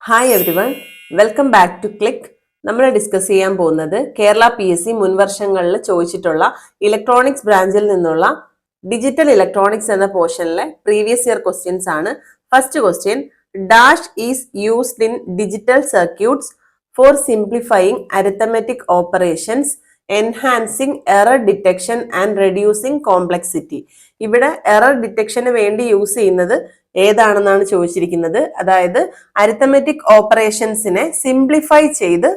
Hi everyone, welcome back to click. നമ്മൾ discuss ചെയ്യാൻ പോകുന്നത് കേരള PSC മുൻവർഷങ്ങളിൽ ചോദിച്ചിട്ടുള്ള ഇലക്ട്രോണിക്സ് ബ്രാഞ്ചിൽ നിന്നുള്ള ഡിജിറ്റൽ ഇലക്ട്രോണിക്സ് എന്ന പോർഷനിലെ പ്രീവിയസ് ഇയർ ക്വസ്റ്റ്യൻസ് ആണ്. First question, dash is used in digital circuits for simplifying arithmetic operations, enhancing error detection and reducing complexity. ഇവിടെ എറർ ഡിറ്റക്ഷന് വേണ്ടി യൂസ് ചെയ്യുന്നത് ഏതാണെന്നാണ് ചോദിച്ചിരിക്കുന്നത്. അതായത് അരിത്തമെറ്റിക് ഓപ്പറേഷൻസിനെ സിംപ്ലിഫൈ ചെയ്ത്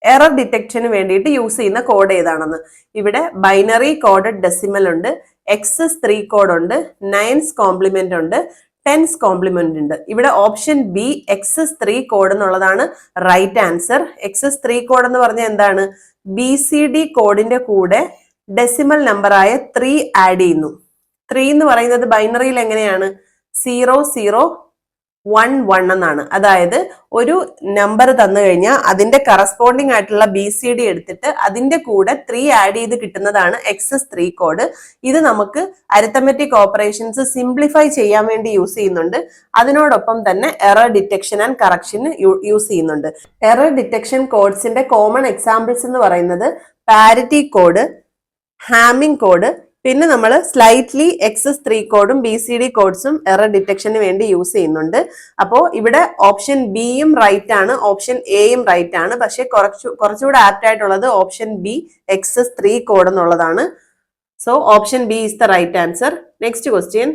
എറർ ഡിറ്റക്ഷന് വേണ്ടിയിട്ട് യൂസ് ചെയ്യുന്ന കോഡ് ഏതാണെന്ന്. ഇവിടെ ബൈനറി കോഡഡ് ഡെസിമൽ ഉണ്ട്, എക്സസ് 3 കോഡ് ഉണ്ട്, 9's കോംപ്ലിമെന്റ് ഉണ്ട്, 10's കോംപ്ലിമെന്റ് ഉണ്ട്. ഇവിടെ ഓപ്ഷൻ ബി എക്സസ് 3 കോഡ് എന്നുള്ളതാണ് റൈറ്റ് ആൻസർ. എക്സസ് 3 കോഡ് എന്ന് പറഞ്ഞാൽ എന്താണ്? BCD കോഡിന്റെ കൂടെ ഡെസിമൽ നമ്പർ ആയ 3 ആഡ് ചെയ്യുന്നു. 3 എന്ന് പറയുന്നത് ബൈനറിയിൽ എങ്ങനെയാണ്? 0011 എന്നാണ്. അതായത് ഒരു നമ്പർ തന്നു കഴിഞ്ഞാൽ അതിന്റെ കറസ്പോണ്ടിങ് ആയിട്ടുള്ള BCD എടുത്തിട്ട് അതിന്റെ കൂടെ 3 ആഡ് ചെയ്ത് കിട്ടുന്നതാണ് എക്സസ് 3 കോഡ്. ഇത് നമുക്ക് അരിത്തമെറ്റിക് ഓപ്പറേഷൻസ് സിംപ്ലിഫൈ ചെയ്യാൻ വേണ്ടി യൂസ് ചെയ്യുന്നുണ്ട്. അതിനോടൊപ്പം തന്നെ എറർ ഡിറ്റക്ഷൻ ആൻഡ് കറക്ഷന് യൂസ് ചെയ്യുന്നുണ്ട്. എറർ ഡിറ്റക്ഷൻ കോഡ്സിന്റെ കോമൺ എക്സാമ്പിൾസ് എന്ന് പറയുന്നത് പാരിറ്റി കോഡ്, ഹാമിംഗ് കോഡ്, പിന്നെ നമ്മൾ സ്ലൈറ്റ്ലി എക്സസ് 3 കോഡും BCD കോഡ്സും എറർ ഡിറ്റക്ഷന് വേണ്ടി യൂസ് ചെയ്യുന്നുണ്ട്. അപ്പോൾ ഇവിടെ ഓപ്ഷൻ ബിയും റൈറ്റ് ആണ്, ഓപ്ഷൻ എയും റൈറ്റ് ആണ്. പക്ഷെ കുറച്ചുകൂടെ ആപ്റ്റ് ആയിട്ടുള്ളത് ഓപ്ഷൻ ബി എക്സസ് 3 കോഡ് എന്നുള്ളതാണ്. So option B is the right answer. Next question,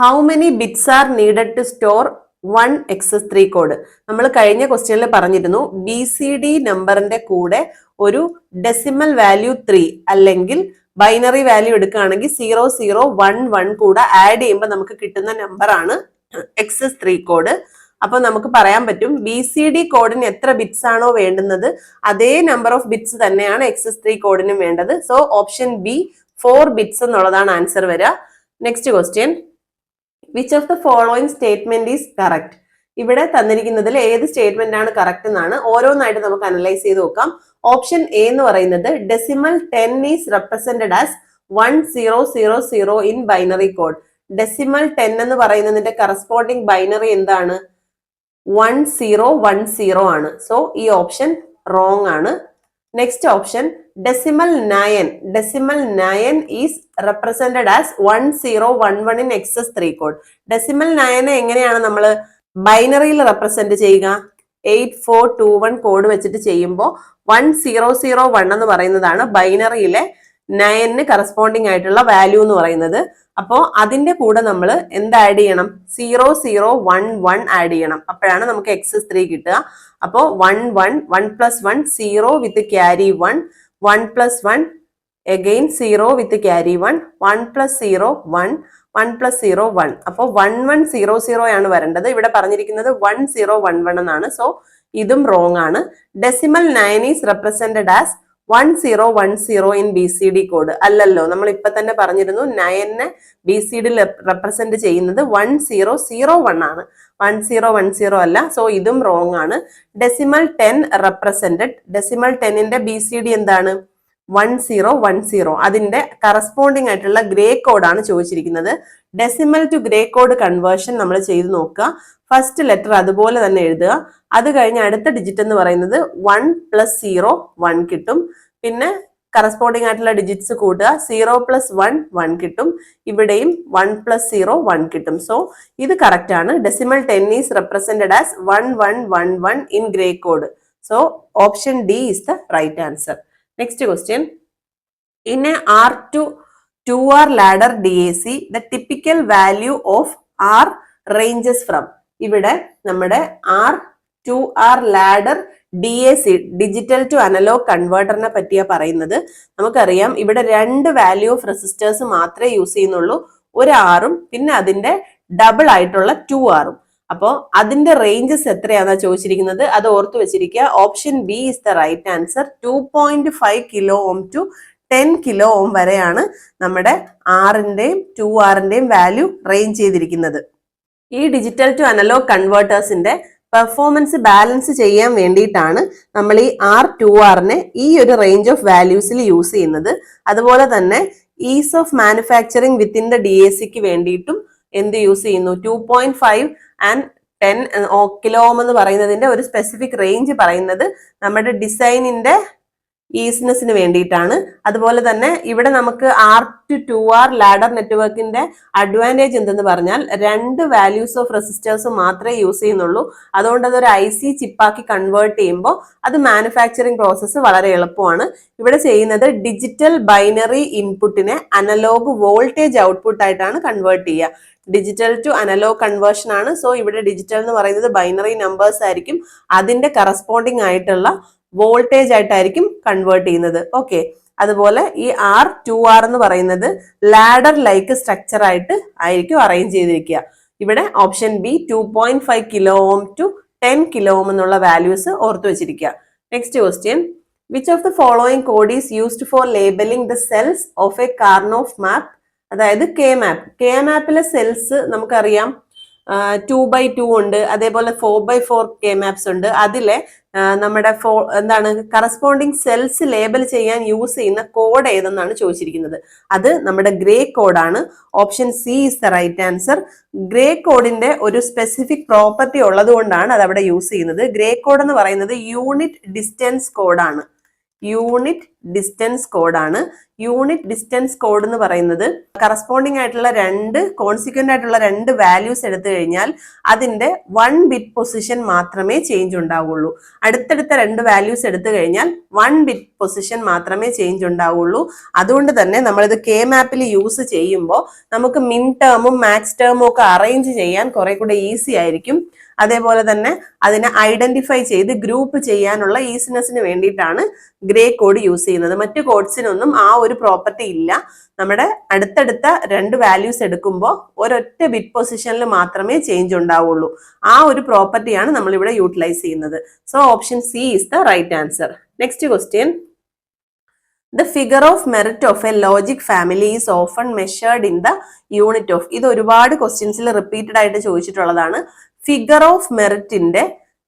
how many bits are needed to store 1 excess 3 code? നമ്മൾ കഴിഞ്ഞ ക്വസ്റ്റ്യനിൽ പറഞ്ഞിരുന്നു BCD നമ്പറിന്റെ കൂടെ ഒരു ഡെസിമൽ വാല്യൂ 3 അല്ലെങ്കിൽ ബൈനറി വാല്യൂ എടുക്കുകയാണെങ്കിൽ 0011 കൂടെ ആഡ് ചെയ്യുമ്പോൾ നമുക്ക് കിട്ടുന്ന നമ്പർ ആണ് എക്സസ് 3 കോഡ്. അപ്പൊ നമുക്ക് പറയാൻ പറ്റും BCD കോഡിന് എത്ര ബിറ്റ്സ് ആണോ വേണ്ടുന്നത് അതേ നമ്പർ ഓഫ് ബിറ്റ്സ് തന്നെയാണ് എക്സസ് 3 കോഡിനും വേണ്ടത്. സോ ഓപ്ഷൻ ബി 4 ബിറ്റ്സ് എന്നുള്ളതാണ് ആൻസർ വരിക. Next question, which of the following statement is correct? ഇവിടെ തന്നിരിക്കുന്നതിൽ ഏത് സ്റ്റേറ്റ്മെന്റ് ആണ് കറക്റ്റ് എന്നാണ് ഓരോന്നായിട്ട് നമുക്ക് അനലൈസ് ചെയ്ത് നോക്കാം. ഓപ്ഷൻ എ എന്ന് പറയുന്നത് decimal 10 is represented as 1000 in binary code. Decimal 10 എന്ന് പറയുന്നതിന്റെ കറസ്പോണ്ടിങ് ബൈനറി എന്താണ്? 1010 ആണ്. സോ ഈ ഓപ്ഷൻ റോങ് ആണ്. Next option, decimal 9 is represented as 1011 in excess 3 code. Decimal 9 എങ്ങനെയാണ് നമ്മൾ ബൈനറിയിൽ റെപ്രസെന്റ് ചെയ്യുക? 8421 കോഡ് വെച്ചിട്ട് ചെയ്യുമ്പോൾ 1001 എന്ന് പറയുന്നതാണ് ബൈനറിയിലെ 9ന് കറസ്പോണ്ടിങ് ആയിട്ടുള്ള വാല്യൂ എന്ന് പറയുന്നത്. അപ്പോൾ അതിന്റെ കൂടെ നമ്മൾ എന്ത് ആഡ് ചെയ്യണം? 0011 ആഡ് ചെയ്യണം. അപ്പോഴാണ് നമുക്ക് എക്സസ് 3 കിട്ടുക. അപ്പോൾ 1 + 1 0 വിത്ത് ക്യാരി 1, 1 + 1 again 0 വിത്ത് ക്യാരി 1, 1 + 0 1, 1 + 0 1. അപ്പോൾ 1100 ആണ് വരേണ്ടത്. ഇവിടെ പറഞ്ഞിരിക്കുന്നത് 1011 എന്നാണ്. സോ ഇതും റോങ് ആണ്. Decimal 9 is represented as 1010 in BCD code. അല്ലല്ലോ, നമ്മൾ ഇപ്പൊ തന്നെ പറഞ്ഞിരുന്നു 9നെ BCD റെപ്രസെന്റ് ചെയ്യുന്നത് 1001 ആണ്, 1010 അല്ല. സോ ഇതും റോങ് ആണ്. ഡെസിമൽ 10 റെപ്രസെന്റഡ്, ഡെസിമൽ 10ന്റെ BCD എന്താണ്? 1010. അതിന്റെ കറസ്പോണ്ടിങ് ആയിട്ടുള്ള ഗ്രേ കോഡാണ് ചോദിച്ചിരിക്കുന്നത്. Decimal to gray code conversion നമ്മൾ ചെയ്ത് നോക്കുക. ഫസ്റ്റ് ലെറ്റർ അതുപോലെ തന്നെ എഴുതുക. അത് കഴിഞ്ഞ് അടുത്ത ഡിജിറ്റ് എന്ന് പറയുന്നത് 1 + 0 1 കിട്ടും. പിന്നെ കറസ്പോണ്ടിങ് ആയിട്ടുള്ള ഡിജിറ്റ്സ് കൂട്ടുക. 0 + 1 1 കിട്ടും. ഇവിടെയും 1 + 0 1 കിട്ടും. സോ ഇത് കറക്റ്റ് ആണ്. Decimal 10 is represented as 1111 in gray code. So option D is the right answer. Next question, in a R to 2R ladder DAC, the typical value of R ranges from. ഇവിടെ നമ്മുടെ R2R ladder DAC digital to analog കൺവേർട്ടറിനെ പറ്റിയാ പറയുന്നത്. നമുക്കറിയാം ഇവിടെ 2 value of resistors മാത്രമേ use ചെയ്യുന്നുള്ളൂ. ഒരു ആറും പിന്നെ അതിന്റെ ഡബിൾ ആയിട്ടുള്ള 2R. അപ്പോൾ അതിന്റെ റേഞ്ചസ് എത്രയാണെന്നാ ചോദിച്ചിരിക്കുന്നത്. അത് ഓർത്തു വെച്ചിരിക്കുക. Option B is the right answer. 2.5 kilo ohm to 10 kilo ohm വരെയാണ് നമ്മുടെ ആറിന്റെയും 2Rന്റെയും വാല്യൂ റേഞ്ച് ചെയ്തിരിക്കുന്നത്. ഈ ഡിജിറ്റൽ ടു അനലോഗ് കൺവേർട്ടേഴ്സിന്റെ പെർഫോമൻസ് ബാലൻസ് ചെയ്യാൻ വേണ്ടിയിട്ടാണ് നമ്മൾ ഈ R2Rനെ ഈ ഒരു റേഞ്ച് ഓഫ് വാല്യൂസിൽ യൂസ് ചെയ്യുന്നത്. അതുപോലെ തന്നെ ease of manufacturing within the DACക്ക് വേണ്ടിയിട്ടും എന്ത് യൂസ് ചെയ്യുന്നു? 2.5 ആൻഡ് 10 കിലോ ഓം എന്ന് പറയുന്നതിന്റെ ഒരു സ്പെസിഫിക് റേഞ്ച് പറയുന്നത് നമ്മുടെ ഡിസൈനിന്റെ ഈസിനെസ്സിന് വേണ്ടിയിട്ടാണ്. അതുപോലെ തന്നെ ഇവിടെ നമുക്ക് R2R ലാഡർ നെറ്റ്വർക്കിന്റെ അഡ്വാൻറ്റേജ് എന്തെന്ന് പറഞ്ഞാൽ 2 വാല്യൂസ് ഓഫ് റെസിസ്റ്റേഴ്സ് മാത്രമേ യൂസ് ചെയ്യുന്നുള്ളൂ. അതുകൊണ്ട് അതൊരു IC ചിപ്പാക്കി കൺവേർട്ട് ചെയ്യുമ്പോൾ അത് മാനുഫാക്ചറിങ് പ്രോസസ്സ് വളരെ എളുപ്പമാണ്. ഇവിടെ ചെയ്യുന്നത് ഡിജിറ്റൽ ബൈനറി ഇൻപുട്ടിനെ അനലോഗ് വോൾട്ടേജ് ഔട്ട്പുട്ട് ആയിട്ടാണ് കൺവേർട്ട് ചെയ്യുക. ഡിജിറ്റൽ ടു അനലോഗ് കൺവേർഷൻ ആണ്. സോ ഇവിടെ ഡിജിറ്റൽ എന്ന് പറയുന്നത് ബൈനറി നമ്പേഴ്സ് ആയിരിക്കും, അതിന്റെ കറസ്പോണ്ടിങ് ആയിട്ടുള്ള വോൾട്ടേജ് ആയിട്ടായിരിക്കും കൺവേർട്ട് ചെയ്യുന്നത്. ഓക്കെ, അതുപോലെ ഈ R2R എന്ന് പറയുന്നത് ലാഡർ ലൈക്ക് സ്ട്രക്ചർ ആയിട്ട് ആയിരിക്കും അറേഞ്ച് ചെയ്തിരിക്കുക. ഇവിടെ option B 2.5 kilo ohm to 10 kilo ohm എന്നുള്ള വാല്യൂസ് ഓർത്തു വെച്ചിരിക്കുക. Next question, which of the following code is used for labelling the cells of a Karnaugh map? അതായത് കെ മാപ്പ്. കെ മാപ്പിലെ cells നമുക്കറിയാം 2x2 ഉണ്ട്, അതേപോലെ 4x4 കെ മാപ്സ് ഉണ്ട്. അതിലെ നമ്മുടെ എന്താണ് കറസ്പോണ്ടിങ് സെൽസ് ലേബൽ ചെയ്യാൻ യൂസ് ചെയ്യുന്ന കോഡ് ഏതെന്നാണ് ചോദിച്ചിരിക്കുന്നത്. അത് നമ്മുടെ ഗ്രേ കോഡാണ്. Option C is the right answer. Gray കോഡിന്റെ ഒരു സ്പെസിഫിക് പ്രോപ്പർട്ടി ഉള്ളത് കൊണ്ടാണ് അത് അവിടെ യൂസ് ചെയ്യുന്നത്. ഗ്രേ കോഡ് എന്ന് പറയുന്നത് യൂണിറ്റ് ഡിസ്റ്റൻസ് കോഡാണ്. യൂണിറ്റ് ഡിസ്റ്റൻസ് കോഡാണ്. യൂണിറ്റ് ഡിസ്റ്റൻസ് കോഡ് എന്ന് പറയുന്നത് കറസ്പോണ്ടിങ് ആയിട്ടുള്ള കോൺസിക്വന്റ് ആയിട്ടുള്ള 2 വാല്യൂസ് എടുത്തു കഴിഞ്ഞാൽ അതിന്റെ 1 ബിറ്റ് പൊസിഷൻ മാത്രമേ ചേഞ്ച് ഉണ്ടാവുള്ളൂ. അടുത്തടുത്ത 2 വാല്യൂസ് എടുത്തു കഴിഞ്ഞാൽ 1 ബിറ്റ് പൊസിഷൻ മാത്രമേ ചേഞ്ച് ഉണ്ടാവുള്ളൂ. അതുകൊണ്ട് തന്നെ നമ്മളിത് കെ മാപ്പിൽ യൂസ് ചെയ്യുമ്പോൾ നമുക്ക് മിൻ ടേമും മാക്സ് ടേമും ഒക്കെ അറേഞ്ച് ചെയ്യാൻ കുറെ കൂടെ ഈസി ആയിരിക്കും. അതേപോലെ തന്നെ അതിനെ ഐഡന്റിഫൈ ചെയ്ത് ഗ്രൂപ്പ് ചെയ്യാനുള്ള ഈസിനെസ്സിന് വേണ്ടിയിട്ടാണ് ഗ്രേ കോഡ് യൂസ് ചെയ്യുന്നത്. മറ്റു കോഡ്സിനൊന്നും ആ ഒരു പ്രോപ്പർട്ടി ഇല്ല. നമ്മുടെ അടുത്തടുത്ത 2 വാല്യൂസ് എടുക്കുമ്പോൾ ഒരൊറ്റ ബിറ്റ് പൊസിഷനിൽ മാത്രമേ ചേഞ്ച് ഉണ്ടാവുള്ളൂ. ആ ഒരു പ്രോപ്പർട്ടിയാണ് നമ്മൾ ഇവിടെ യൂട്ടിലൈസ് ചെയ്യുന്നത്. So option C is the right answer. Next question, The figure of merit of a logic family is often measured in the unit of. ഇത് ഒരുപാട് ക്വസ്റ്റ്യൻസിൽ റിപ്പീറ്റഡ് ആയിട്ട് ചോദിച്ചിട്ടുള്ളതാണ്. ഫിഗർ ഓഫ് മെറിറ്റിന്റെ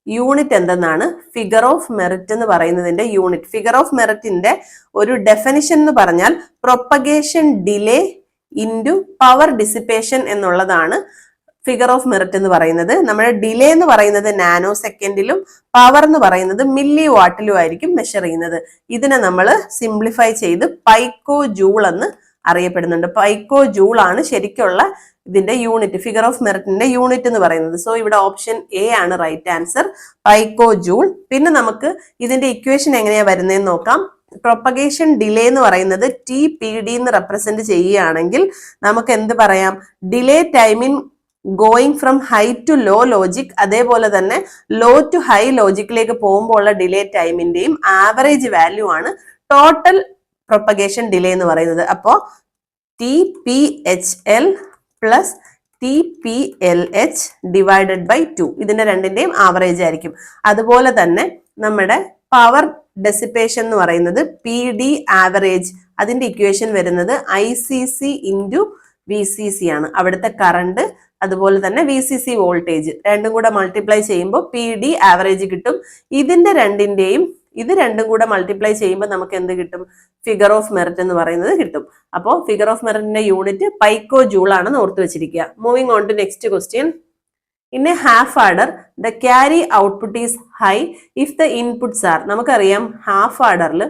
യൂണിറ്റ് എന്തെന്നാണ്? ഫിഗർ ഓഫ് മെറിറ്റ് എന്ന് പറയുന്നതിന്റെ unit, figure of മെറിറ്റിന്റെ ഒരു ഡെഫിനിഷൻ എന്ന് പറഞ്ഞാൽ propagation delay into power dissipation എന്നുള്ളതാണ് ഫിഗർ ഓഫ് മെറിറ്റ് എന്ന് പറയുന്നത്. നമ്മുടെ ഡിലേ എന്ന് പറയുന്നത് നാനോ സെക്കൻഡിലും പവർ എന്ന് പറയുന്നത് മില്ലി വാട്ടിലും ആയിരിക്കും മെഷർ ചെയ്യുന്നത്. ഇതിനെ നമ്മൾ സിംപ്ലിഫൈ ചെയ്ത് പൈക്കോ ജൂൾ എന്ന് അറിയപ്പെടുന്നുണ്ട്. പൈക്കോ ജൂൾ ആണ് ശരിക്കുള്ള ഇതിന്റെ യൂണിറ്റ്, ഫിഗർ ഓഫ് മെറിറ്റിന്റെ യൂണിറ്റ് എന്ന് പറയുന്നത്. സോ ഇവിടെ ഓപ്ഷൻ എ ആണ് റൈറ്റ് ആൻസർ, പൈക്കോ ജൂൾ. പിന്നെ നമുക്ക് ഇതിന്റെ ഇക്വേഷൻ എങ്ങനെയാ വരുന്നതെന്ന് നോക്കാം. പ്രൊപ്പഗേഷൻ ഡിലേ എന്ന് പറയുന്നത് TPD എന്ന് റെപ്രസെന്റ് ചെയ്യുകയാണെങ്കിൽ നമുക്ക് എന്ത് പറയാം? Delay time in going from high to low logic, അതേപോലെ തന്നെ ലോ ടു ഹൈ ലോജിക്കിലേക്ക് പോകുമ്പോൾ ഉള്ള ഡിലേ ടൈമിന്റെയും ആവറേജ് വാല്യൂ ആണ് ടോട്ടൽ പ്രൊപ്പഗേഷൻ ഡിലേ എന്ന് പറയുന്നത്. അപ്പോ TPHL plus TPLH divided by 2, ഇതിന്റെ രണ്ടിന്റെയും ആവറേജ് ആയിരിക്കും. അതുപോലെ തന്നെ നമ്മുടെ പവർ ഡെസിപ്പേഷൻ എന്ന് പറയുന്നത് PD ആവറേജ്, അതിന്റെ ഇക്വേഷൻ വരുന്നത് ICC ഇൻറ്റു VCC ആണ്. അവിടുത്തെ കറണ്ട് അതുപോലെ തന്നെ VCC വോൾട്ടേജ് രണ്ടും കൂടെ മൾട്ടിപ്ലൈ ചെയ്യുമ്പോൾ PD ആവറേജ് കിട്ടും. ഇത് രണ്ടും കൂടെ മൾട്ടിപ്ലൈ ചെയ്യുമ്പോൾ നമുക്ക് എന്ത് കിട്ടും? ഫിഗർ ഓഫ് മെറിറ്റ് എന്ന് പറയുന്നത് കിട്ടും. അപ്പോൾ ഫിഗർ ഓഫ് മെറിറ്റിന്റെ യൂണിറ്റ് പൈക്കോ ജൂൾ ആണെന്ന് ഓർത്ത് വെച്ചിരിക്കുക. Moving on to next question. In a half adder the carry output is high if the inputs are. നമുക്കറിയാം ഹാഫ് ആഡറിൽ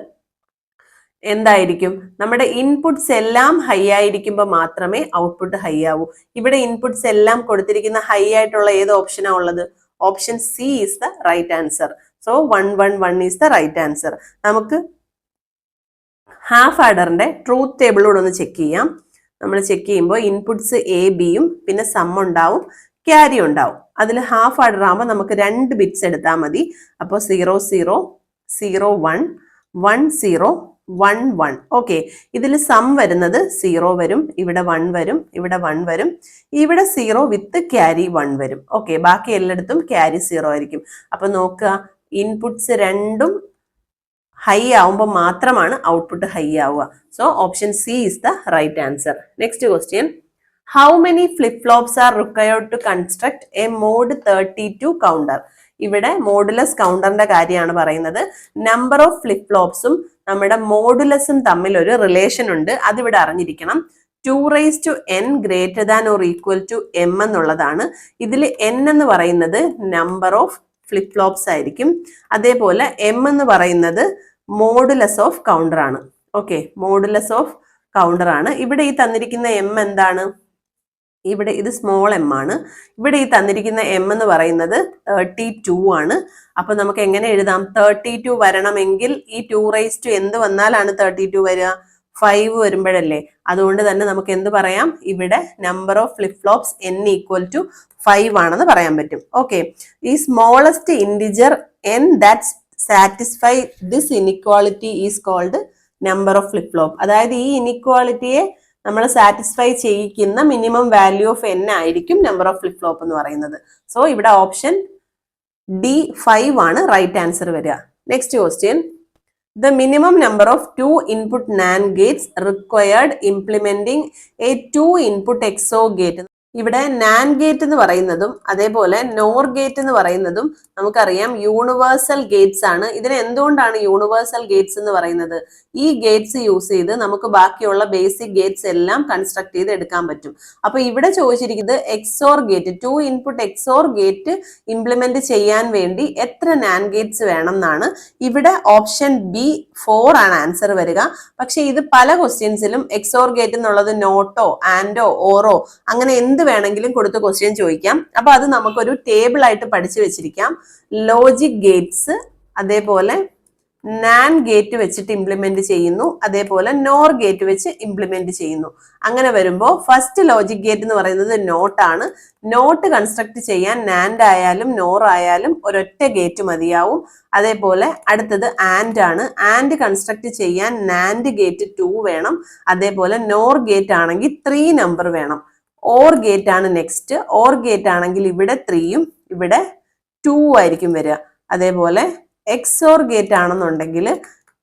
എന്തായിരിക്കും? നമ്മുടെ ഇൻപുട്സ് എല്ലാം ഹൈ ആയിരിക്കുമ്പോൾ മാത്രമേ ഔട്ട്പുട്ട് ഹൈ ആവൂ. ഇവിടെ ഇൻപുട്സ് എല്ലാം കൊടുത്തിരിക്കുന്ന ഹൈ ആയിട്ടുള്ള ഏത് ഓപ്ഷനാ ഉള്ളത്? Option C is the right answer. So 111 is the right answer. നമുക്ക് ഹാഫ് ആഡറിന്റെ ട്രൂത്ത് ടേബിളോട് ഒന്ന് ചെക്ക് ചെയ്യാം. നമ്മൾ ചെക്ക് ചെയ്യുമ്പോൾ ഇൻപുട്സ് A-Bയും പിന്നെ സം ഉണ്ടാവും, ക്യാരി ഉണ്ടാവും. അതിൽ ഹാഫ് ആഡർ ആകുമ്പോൾ നമുക്ക് 2 ബിറ്റ്സ് എടുത്താൽ മതി. അപ്പോൾ 0 0 0 1 1 0 1 1. ഓക്കെ, ഇതിൽ സം വരുന്നത് 0 വരും, ഇവിടെ 1 വരും, ഇവിടെ 1 വരും, ഇവിടെ 0 വിത്ത് ക്യാരി 1 വരും. ഓക്കെ, ബാക്കി എല്ലായിടത്തും ക്യാരി 0 ആയിരിക്കും. അപ്പൊ നോക്കുക, ഇൻപുട്സ് രണ്ടും ഹൈ ആവുമ്പോൾ മാത്രമാണ് ഔട്ട്പുട്ട് ഹൈ ആവുക. So option C is the right answer. Next question. How many flip flops are required to construct a mod 32 counter? ഇവിടെ മോഡുലസ് കൗണ്ടറിന്റെ കാര്യമാണ് പറയുന്നത്. നമ്പർ ഓഫ് ഫ്ലിപ്പ് ഫ്ലോപ്സും നമ്മുടെ മോഡുലസും തമ്മിൽ ഒരു റിലേഷൻ ഉണ്ട്, അതിവിടെ അറിഞ്ഞിരിക്കണം. 2n greater than or equal to m എന്നുള്ളതാണ്. ഇതിൽ n എന്ന് പറയുന്നത് നമ്പർ ഓഫ് ഫ്ലിപ്പ് ഫ്ലോപ്സ് ആയിരിക്കും. അതേപോലെ m എന്ന് പറയുന്നത് മോഡുലസ് ഓഫ് കൗണ്ടർ ആണ്. ഓക്കെ, മോഡുലസ് ഓഫ് കൗണ്ടർ ആണ്. ഇവിടെ ഈ തന്നിരിക്കുന്ന m എന്താണ്? ഇവിടെ ഇത് സ്മോൾ m ആണ്. ഇവിടെ ഈ തന്നിരിക്കുന്ന m എന്ന് പറയുന്നത് 32 ആണ്. അപ്പൊ നമുക്ക് എങ്ങനെ എഴുതാം? 32 വരണമെങ്കിൽ ഈ 2 എന്ത് വന്നാലാണ് 32 വരിക? 5 വരുമ്പോഴല്ലേ. അതുകൊണ്ട് തന്നെ നമുക്ക് എന്ത് പറയാം? ഇവിടെ number of flip flops n equal to 5 ആണെന്ന് പറയാൻ പറ്റും. ഓക്കെ, ഈ smallest integer n that satisfy this inequality is called number of flip flop. അതായത് ഈ ഇനിക്വാളിറ്റിയെ നമ്മൾ സാറ്റിസ്ഫൈ ചെയ്യിക്കുന്ന മിനിമം വാല്യൂ ഓഫ് n ആയിരിക്കും നമ്പർ ഓഫ് ഫ്ലിപ്പ് ഫ്ലോപ്പ് എന്ന് പറയുന്നത്. സോ ഇവിടെ ഓപ്ഷൻ ഡി 5 ആണ് റൈറ്റ് ആൻസർ വരിക. Next question, the minimum number of 2 input NAND gates required implementing a 2 input XOR gate. ഇവിടെ നാൻഡ് ഗേറ്റ് എന്ന് പറയുന്നതും അതേപോലെ നോർ ഗേറ്റ് എന്ന് പറയുന്നതും നമുക്കറിയാം യൂണിവേഴ്സൽ ഗേറ്റ്സ് ആണ്. ഇതിന് എന്തുകൊണ്ടാണ് യൂണിവേഴ്സൽ ഗേറ്റ്സ് എന്ന് പറയുന്നത്? ഈ ഗേറ്റ്സ് യൂസ് ചെയ്ത് നമുക്ക് ബാക്കിയുള്ള ബേസിക് ഗേറ്റ്സ് എല്ലാം കൺസ്ട്രക്ട് ചെയ്ത് എടുക്കാൻ പറ്റും. അപ്പൊ ഇവിടെ ചോദിച്ചിരിക്കുന്നത് XOR gate, 2 input XOR gate implement ചെയ്യാൻ വേണ്ടി എത്ര നാൻഡ് ഗേറ്റ്സ് വേണം എന്നാണ്. ഇവിടെ ഓപ്ഷൻ ബി 4 ആണ് ആൻസർ വരിക. പക്ഷെ ഇത് പല ക്വസ്റ്റ്യൻസിലും എക്സോർ ഗേറ്റ് എന്നുള്ളത് നോട്ടോ ആൻഡോ ഓറോ അങ്ങനെ എന്ത് വേണമെങ്കിലും കൊടുത്ത് ക്വസ്റ്റ്യൻ ചോദിക്കാം. അപ്പൊ അത് നമുക്കൊരു ടേബിൾ ആയിട്ട് പഠിച്ചു വെച്ചിരിക്കാം. ലോജിക് ഗേറ്റ്സ്, അതേപോലെ നാൻഡ് ഗേറ്റ് വെച്ചിട്ട് ഇംപ്ലിമെന്റ് ചെയ്യുന്നു, അതേപോലെ നോർ ഗേറ്റ് വെച്ച് ഇംപ്ലിമെന്റ് ചെയ്യുന്നു. അങ്ങനെ വരുമ്പോൾ ഫസ്റ്റ് ലോജിക് ഗേറ്റ് എന്ന് പറയുന്നത് നോട്ട് ആണ്. നോട്ട് കൺസ്ട്രക്ട് ചെയ്യാൻ നാൻഡ് ആയാലും നോർ ആയാലും ഒരൊറ്റ ഗേറ്റ് മതിയാവും. അതേപോലെ അടുത്തത് ആൻഡ് ആണ്. ആൻഡ് കൺസ്ട്രക്ട് ചെയ്യാൻ നാൻഡ് ഗേറ്റ് 2 വേണം. അതേപോലെ നോർ ഗേറ്റ് ആണെങ്കിൽ 3 നമ്പർ വേണം. ഓർ ഗേറ്റ് ആണ് നെക്സ്റ്റ്. ഓർ ഗേറ്റ് ആണെങ്കിൽ ഇവിടെ 3യും ഇവിടെ 2 ആയിരിക്കും വരിക. അതേപോലെ എക്സോർ ഗേറ്റ് ആണെന്നുണ്ടെങ്കിൽ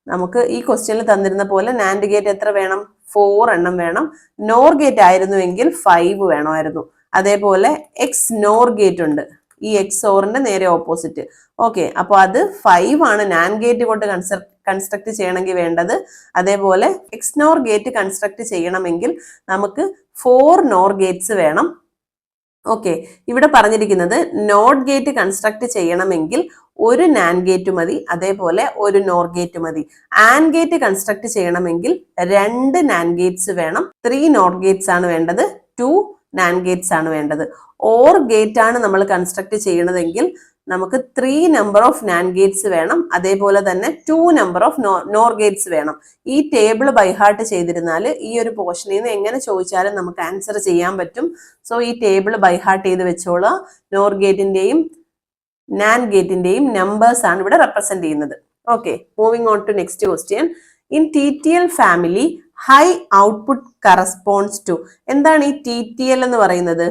നമുക്ക് ഈ ക്വസ്റ്റ്യനിൽ തന്നിരുന്ന പോലെ നാൻഡ് ഗേറ്റ് എത്ര വേണം? 4 എണ്ണം വേണം. നോർ ഗേറ്റ് ആയിരുന്നുവെങ്കിൽ 5 വേണമായിരുന്നു. അതേപോലെ എക്സ് നോർ ഗേറ്റ് ഉണ്ട്, ഈ എക്സോറിന്റെ നേരെ ഓപ്പോസിറ്റ്. ഓക്കെ, അപ്പൊ അത് 5 ആണ് നാൻഡ് ഗേറ്റ് കൊണ്ട് കൺസ്ട്രക്ട് ചെയ്യണമെങ്കിൽ വേണ്ടത്. അതേപോലെ എക്സ് നോർ ഗേറ്റ് കൺസ്ട്രക്ട് ചെയ്യണമെങ്കിൽ നമുക്ക് 4 നോർ ഗേറ്റ്സ് വേണം. ഓക്കെ, ഇവിടെ പറഞ്ഞിരിക്കുന്നത് നോട്ട് ഗേറ്റ് കൺസ്ട്രക്ട് ചെയ്യണമെങ്കിൽ ഒരു നാൻഡ് ഗേറ്റ് മതി, അതേപോലെ ഒരു നോർ ഗേറ്റ് മതി. ആൻഡ് ഗേറ്റ് കൺസ്ട്രക്ട് ചെയ്യണമെങ്കിൽ 2 നാൻഡ് ഗേറ്റ്സ് വേണം. 3 നോട്ട് ഗേറ്റ്സ് ആണ് വേണ്ടത്, 2 നാൻഡ് ഗേറ്റ്സ് ആണ് വേണ്ടത്. ഓർ ഗേറ്റ് ആണ് നമ്മൾ കൺസ്ട്രക്ട് ചെയ്യണതെങ്കിൽ നമുക്ക് 3 നമ്പർ ഓഫ് നാൻഡ് ഗേറ്റ്സ് വേണം. അതേപോലെ തന്നെ 2 നമ്പർ ഓഫ് നോർ ഗേറ്റ്സ് വേണം. ഈ ടേബിൾ ബൈഹാർട്ട് ചെയ്തിരുന്നാൽ ഈ ഒരു പോർഷനിൽ നിന്ന് എങ്ങനെ ചോദിച്ചാലും നമുക്ക് ആൻസർ ചെയ്യാൻ പറ്റും. സോ ഈ ടേബിൾ ബൈഹാർട്ട് ചെയ്ത് വെച്ചോളൂ. നോർ ഗേറ്റിന്റെയും നാൻഡ് ഗേറ്റിന്റെയും നമ്പേഴ്സ് ആണ് ഇവിടെ റെപ്രസെന്റ് ചെയ്യുന്നത്. Okay, moving on to next question. In TTL family high output corresponds to. എന്താണ് ഈ TTL എന്ന് പറയുന്നത്?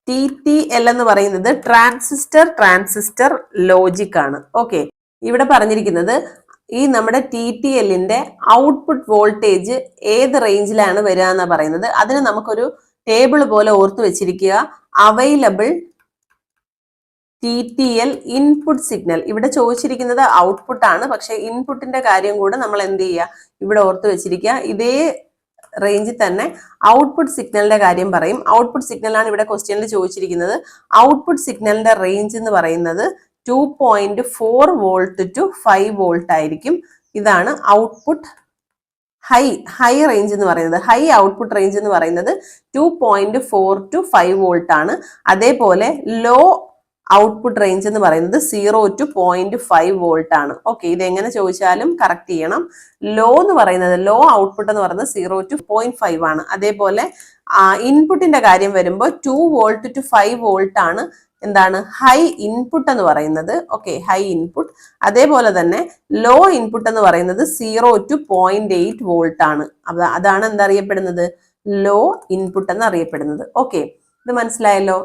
TTL എന്ന് പറയുന്നത് ട്രാൻസിസ്റ്റർ ലോജിക് ആണ്. ഓക്കെ, ഇവിടെ പറഞ്ഞിരിക്കുന്നത് ഈ നമ്മുടെ TTLന്റെ ഔട്ട്പുട്ട് വോൾട്ടേജ് ഏത് റേഞ്ചിലാണ് വരിക എന്നാ പറയുന്നത്. അതിന് നമുക്കൊരു ടേബിൾ പോലെ ഓർത്ത് വെച്ചിരിക്കുക. Available TTL input signal. ഇവിടെ ചോദിച്ചിരിക്കുന്നത് ഔട്ട്പുട്ട് ആണ്, പക്ഷെ ഇൻപുട്ടിന്റെ കാര്യം കൂടെ നമ്മൾ എന്ത് ചെയ്യുക, ഇവിടെ ഓർത്ത് വെച്ചിരിക്കുക. ഇതേ റേഞ്ചിൽ തന്നെ ഔട്ട്പുട്ട് സിഗ്നലിന്റെ കാര്യം പറയും. ഔട്ട്പുട്ട് സിഗ്നൽ ആണ് ഇവിടെ ക്വസ്റ്റ്യനിൽ ചോദിച്ചിരിക്കുന്നത്. ഔട്ട്പുട്ട് സിഗ്നലിന്റെ റേഞ്ച് എന്ന് പറയുന്നത് 2.4 വോൾട്ട് ടു 5 വോൾട്ട് ആയിരിക്കും. ഇതാണ് ഔട്ട്പുട്ട് ഹൈ റേഞ്ച് എന്ന് പറയുന്നത്. ഹൈ ഔട്ട്പുട്ട് റേഞ്ച് എന്ന് പറയുന്നത് 2.4 ടു 5 വോൾട്ട് ആണ്. അതേപോലെ ലോ ഔട്ട്പുട്ട് റേഞ്ച് എന്ന് പറയുന്നത് 0 to 0.5 വോൾട്ട് ആണ്. ഓക്കെ, ഇത് എങ്ങനെ ചോദിച്ചാലും കറക്റ്റ് ചെയ്യണം. ലോ ഔട്ട്പുട്ട് എന്ന് പറയുന്നത് 0 to 0.5 ആണ്. അതേപോലെ ഇൻപുട്ടിന്റെ കാര്യം വരുമ്പോൾ 2 വോൾട്ട് ടു 5 വോൾട്ട് ആണ് എന്താണ് ഹൈ ഇൻപുട്ട് എന്ന് പറയുന്നത്. Okay, high input. അതേപോലെ തന്നെ ലോ ഇൻപുട്ട് എന്ന് പറയുന്നത് 0 to 0.8 വോൾട്ട് ആണ്. അതാണ് എന്തറിയപ്പെടുന്നത്? ലോ ഇൻപുട്ട് എന്ന് അറിയപ്പെടുന്നത്. ഓക്കെ, ഇത് മനസ്സിലായല്ലോ.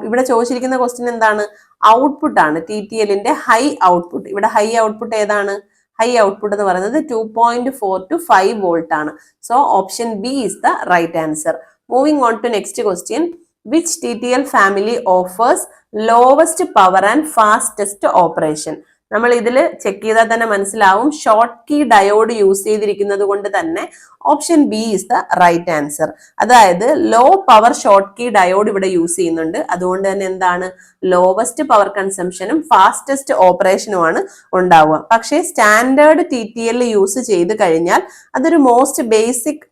ഇവിടെ ചോദിച്ചിരിക്കുന്ന ക്വസ്റ്റ്യൻ എന്താണ്? ഔട്ട്പുട്ട് ആണ്. TTLന്റെ ഹൈ ഔട്ട്പുട്ട്. ഇവിടെ ഹൈ ഔട്ട്പുട്ട് ഏതാണ്? ഹൈ ഔട്ട്പുട്ട് എന്ന് പറയുന്നത് 2.4 to 5 വോൾട്ട് ആണ്. So option B is the right answer. Moving on to next question. Which TTL family offers lowest power and fastest operation? നമ്മൾ ഇതിൽ ചെക്ക് ചെയ്താൽ തന്നെ മനസ്സിലാവും ഷോർട്ട് കീ ഡയോഡ് യൂസ് ചെയ്തിരിക്കുന്നത് കൊണ്ട് തന്നെ option B is the right answer. അതായത് low power Schottky diode ഇവിടെ യൂസ് ചെയ്യുന്നുണ്ട്. അതുകൊണ്ട് തന്നെ എന്താണ്, ലോവസ്റ്റ് പവർ കൺസംഷനും ഫാസ്റ്റസ്റ്റ് ഓപ്പറേഷനുമാണ് ഉണ്ടാവുക. പക്ഷേ സ്റ്റാൻഡേർഡ് TTL യൂസ് ചെയ്ത് കഴിഞ്ഞാൽ അതൊരു മോസ്റ്റ് ബേസിക്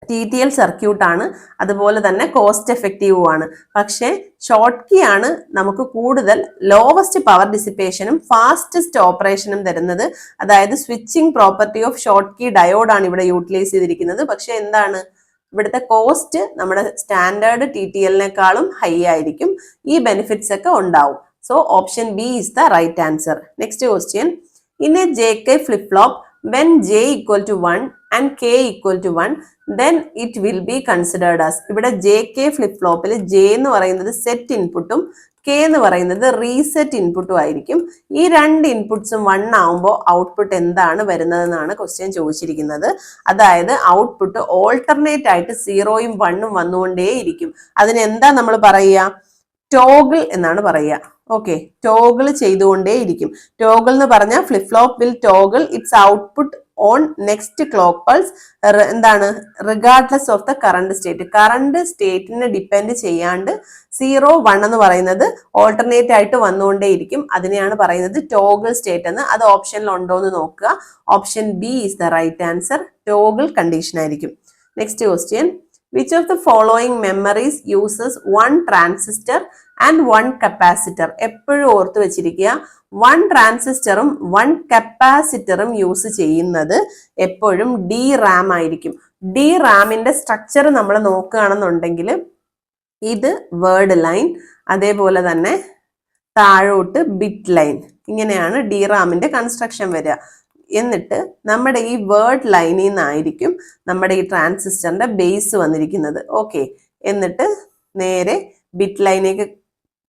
TTL സർക്യൂട്ടാണ്, അതുപോലെ തന്നെ കോസ്റ്റ് എഫക്റ്റീവും ആണ്. പക്ഷേ ഷോർട്ട് കീ ആണ് നമുക്ക് കൂടുതൽ ലോവസ്റ്റ് പവർ ഡിസിപ്പേഷനും ഫാസ്റ്റസ്റ്റ് ഓപ്പറേഷനും തരുന്നത്. അതായത് switching property of Schottky ഡയോഡാണ് ഇവിടെ യൂട്ടിലൈസ് ചെയ്തിരിക്കുന്നത്. പക്ഷെ എന്താണ്, ഇവിടുത്തെ കോസ്റ്റ് നമ്മുടെ സ്റ്റാൻഡേർഡ് TTLനേക്കാളും ഹൈ ആയിരിക്കും. ഈ ബെനിഫിറ്റ്സ് ഒക്കെ ഉണ്ടാവും. So option B is the right answer. Next question, in a JK flip flop when J equal to 1 and K equal to 1 then it will be considered as. ഇവിടെ JK flip ഫ്ലോപ്പിൽ J എന്ന് പറയുന്നത് set ഇൻപുട്ടും K എന്ന് പറയുന്നത് reset ഇൻപുട്ടും ആയിരിക്കും. ഈ രണ്ട് ഇൻപുട്സും 1 ആവുമ്പോൾ ഔട്ട്പുട്ട് എന്താണ് വരുന്നതെന്നാണ് ക്വസ്റ്റ്യൻ ചോദിച്ചിരിക്കുന്നത്. അതായത് ഔട്ട്പുട്ട് ഓൾട്ടർനേറ്റ് ആയിട്ട് 0ഉം 1ഉം വന്നുകൊണ്ടേയിരിക്കും. അതിന് എന്താ നമ്മൾ പറയുക, ടോഗിൾ എന്നാണ് പറയുക. Okay, toggle ചെയ്തുകൊണ്ടേയിരിക്കും. ടോഗിൾ എന്ന് പറഞ്ഞാൽ flip flop will toggle its output on next clock pulse എന്താണ്, regardless of the current state. Current സ്റ്റേറ്റിനെ ഡിപ്പെൻഡ് ചെയ്യാണ്ട് 0, 1 എന്ന് പറയുന്നത് ഓൾട്ടർനേറ്റ് ആയിട്ട് വന്നുകൊണ്ടേയിരിക്കും. അതിനെയാണ് പറയുന്നത് ടോഗിൾ സ്റ്റേറ്റ് എന്ന്. അത് ഓപ്ഷനിൽ ഉണ്ടോ എന്ന് നോക്കുക. Option B is the right answer. Toggle condition ആയിരിക്കും. Next question, which of the following memories uses one transistor and one capacitor? എപ്പോഴും ഓർത്ത് വെച്ചിരിക്കുക, 1 ട്രാൻസിസ്റ്ററും 1 കപ്പാസിറ്ററും യൂസ് ചെയ്യുന്നത് എപ്പോഴും DRAM ആയിരിക്കും. DRAMന്റെ സ്ട്രക്ചർ നമ്മൾ നോക്കുകയാണെന്നുണ്ടെങ്കിൽ ഇത് വേർഡ് ലൈൻ, അതേപോലെ തന്നെ താഴോട്ട് ബിറ്റ് ലൈൻ, ഇങ്ങനെയാണ് DRAMന്റെ കൺസ്ട്രക്ഷൻ വരിക. എന്നിട്ട് നമ്മുടെ ഈ വേർഡ് ലൈനിൽ നിന്നായിരിക്കും നമ്മുടെ ഈ ട്രാൻസിസ്റ്ററിന്റെ ബേസ് വന്നിരിക്കുന്നത്. ഓക്കെ, എന്നിട്ട് നേരെ ബിറ്റ് ലൈനേക്ക്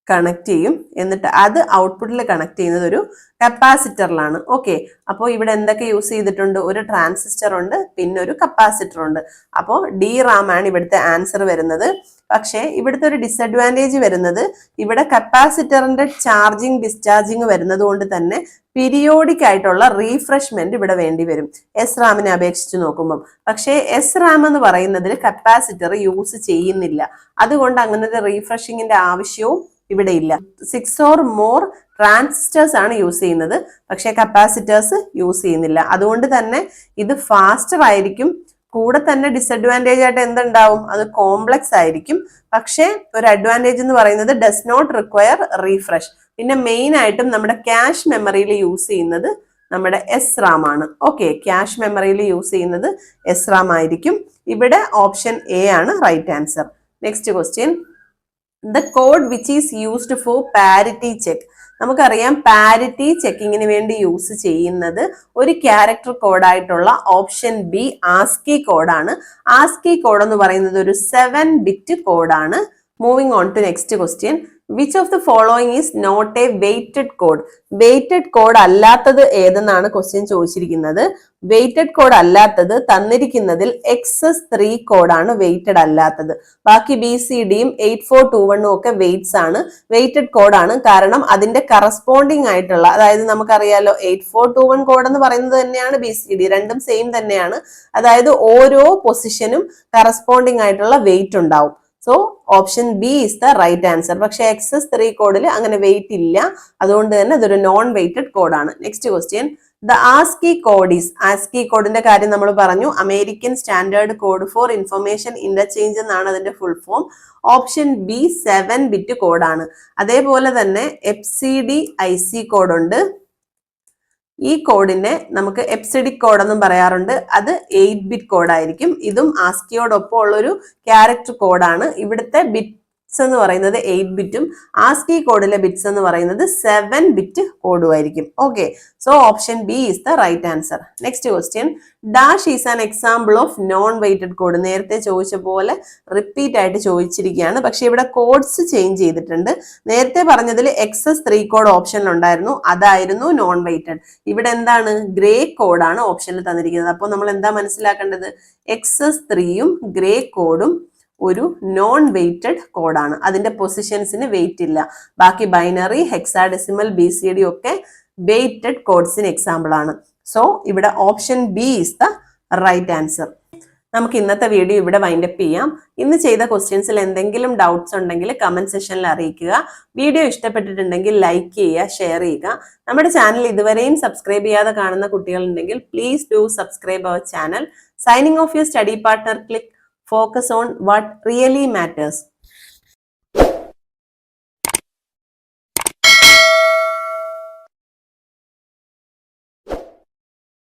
കണക്ട് ചെയ്യും. എന്നിട്ട് അത് ഔട്ട്പുട്ടിൽ കണക്ട് ചെയ്യുന്നത് ഒരു കപ്പാസിറ്ററിലാണ്. ഓക്കെ, അപ്പോൾ ഇവിടെ എന്തൊക്കെ യൂസ് ചെയ്തിട്ടുണ്ട്, ഒരു ട്രാൻസിസ്റ്റർ ഉണ്ട്, പിന്നെ ഒരു കപ്പാസിറ്റർ ഉണ്ട്. അപ്പോൾ DRAM ആണ് ഇവിടുത്തെ ആൻസർ വരുന്നത്. പക്ഷേ ഇവിടുത്തെ ഒരു ഡിസഡ്വാൻറ്റേജ് വരുന്നത്, ഇവിടെ കപ്പാസിറ്ററിന്റെ ചാർജിങ് ഡിസ്ചാർജിങ് വരുന്നത് കൊണ്ട് തന്നെ പീരിയോഡിക് ആയിട്ടുള്ള റീഫ്രഷ്മെന്റ് ഇവിടെ വേണ്ടി വരും SRAMനെ അപേക്ഷിച്ച് നോക്കുമ്പോൾ. പക്ഷേ SRAM എന്ന് പറയുന്നതിൽ കപ്പാസിറ്റർ യൂസ് ചെയ്യുന്നില്ല. അതുകൊണ്ട് അങ്ങനെ ഒരു റീഫ്രഷിങ്ങിന്റെ ആവശ്യവും ഇവിടെ ഇല്ല. 6 or more ട്രാൻസിസ്റ്റേഴ്സ് ആണ് യൂസ് ചെയ്യുന്നത്, പക്ഷേ കപ്പാസിറ്റേഴ്സ് യൂസ് ചെയ്യുന്നില്ല. അതുകൊണ്ട് തന്നെ ഇത് ഫാസ്റ്റർ ആയിരിക്കും. കൂടെ തന്നെ ഡിസഡ്വാൻറ്റേജ് ആയിട്ട് എന്തുണ്ടാവും, അത് കോംപ്ലക്സ് ആയിരിക്കും. പക്ഷേ ഒരു അഡ്വാൻറ്റേജ് എന്ന് പറയുന്നത് ഡസ് നോട്ട് റിക്വയർ റീഫ്രഷ്. പിന്നെ മെയിൻ ആയിട്ടും നമ്മുടെ ക്യാഷ് മെമ്മറിയിൽ യൂസ് ചെയ്യുന്നത് നമ്മുടെ SRAM ആണ്. ഓക്കെ, ക്യാഷ് മെമ്മറിയിൽ യൂസ് ചെയ്യുന്നത് SRAM ആയിരിക്കും. ഇവിടെ ഓപ്ഷൻ എ ആണ് right answer. Next question, the code which is used for parity check. നമുക്കറിയാം പാരിറ്റി ചെക്കിങ്ങിന് വേണ്ടി യൂസ് ചെയ്യുന്നത് ഒരു ക്യാരക്ടർ കോഡായിട്ടുള്ള ഓപ്ഷൻ ബി ആസ്കി കോഡാണ്. ആസ്കി കോഡ് എന്ന് പറയുന്നത് ഒരു 7-bit കോഡാണ്. Moving on to next question, which of the following is not a weighted code? Weighted code അല്ലാത്തത് ഏതെന്നാണ് ക്വസ്റ്റ്യൻ ചോദിച്ചിരിക്കുന്നത്. വെയ്റ്റഡ് കോഡ് അല്ലാത്തത് തന്നിരിക്കുന്നതിൽ XS3 കോഡാണ് വെയ്റ്റഡ് അല്ലാത്തത്. ബാക്കി BCDയും 8421 ഒക്കെ വെയ്റ്റ്സ് ആണ്, വെയ്റ്റഡ് കോഡാണ്. കാരണം അതിന്റെ കറസ്പോണ്ടിങ് ആയിട്ടുള്ള, അതായത് നമുക്കറിയാലോ 8421 കോഡ് എന്ന് പറയുന്നത് തന്നെയാണ് BCD, രണ്ടും സെയിം തന്നെയാണ്. അതായത് ഓരോ പൊസിഷനും കറസ്പോണ്ടിങ് ആയിട്ടുള്ള വെയ്റ്റ് ഉണ്ടാവും. So option B is the right answer. പക്ഷെ XS3 കോഡിൽ അങ്ങനെ വെയിറ്റ് ഇല്ല, അതുകൊണ്ട് തന്നെ അതൊരു നോൺ വെയ്റ്റഡ് കോഡാണ്. Next question, the ASCII code is. ASCII കോഡിന്റെ കാര്യം നമ്മൾ പറഞ്ഞു, American standard code for information interchange എന്നാണ് അതിന്റെ full form. Option B 7-bit കോഡാണ്. അതേപോലെ തന്നെ FCD-IC കോഡുണ്ട്. ഈ കോഡിനെ നമുക്ക് എപ്സിഡിക് കോഡ് എന്നും പറയാറുണ്ട്. അത് 8-bit കോഡായിരിക്കും. ഇതും ആസ്കിയോടൊപ്പം ഉള്ളൊരു ക്യാരക്ടർ കോഡാണ്. ഇവിടുത്തെ ബിറ്റ്സ് എന്ന് പറയുന്നത് 8-bit ആസ്കി കോഡിലെ ബിറ്റ്സ് എന്ന് പറയുന്നത് 7-bit കോഡും ആയിരിക്കും. Okay, so option B is the right answer. Next question, dash is an example of non weighted code. നേരത്തെ ചോദിച്ച പോലെ റിപ്പീറ്റ് ആയിട്ട് ചോദിച്ചിരിക്കുകയാണ്. പക്ഷെ ഇവിടെ കോഡ്സ് ചേഞ്ച് ചെയ്തിട്ടുണ്ട്. നേരത്തെ പറഞ്ഞതിൽ XS3 കോഡ് ഓപ്ഷനിൽ ഉണ്ടായിരുന്നു, അതായിരുന്നു നോൺ വെയ്റ്റഡ്. ഇവിടെ എന്താണ്, ഗ്രേ കോഡാണ് ഓപ്ഷനിൽ തന്നിരിക്കുന്നത്. അപ്പോൾ നമ്മൾ എന്താ മനസ്സിലാക്കേണ്ടത്, XS3യും ഗ്രേ കോഡും ഒരു നോൺ വെയ്റ്റഡ് കോഡാണ്. അതിന്റെ പൊസിഷൻസിന് വെയിറ്റ് ഇല്ല. ബാക്കി ബൈനറി, ഹെക്സാഡെസിമൽ, BCD ഒക്കെ വെയ്റ്റഡ് കോഡ്സിന് എക്സാമ്പിൾ ആണ്. സോ ഇവിടെ option B is the right answer. നമുക്ക് ഇന്നത്തെ വീഡിയോ ഇവിടെ വൈൻഡപ്പ് ചെയ്യാം. ഇന്ന് ചെയ്ത ക്വസ്റ്റ്യൻസിൽ എന്തെങ്കിലും ഡൗട്ട്സ് ഉണ്ടെങ്കിൽ കമന്റ് സെക്ഷനിൽ അറിയിക്കുക. വീഡിയോ ഇഷ്ടപ്പെട്ടിട്ടുണ്ടെങ്കിൽ ലൈക്ക് ചെയ്യുക, ഷെയർ ചെയ്യുക. നമ്മുടെ ചാനൽ ഇതുവരെയും സബ്സ്ക്രൈബ് ചെയ്യാതെ കാണുന്ന കുട്ടികളുണ്ടെങ്കിൽ please do subscribe our channel. Signing off your study partner. Click focus on what really matters.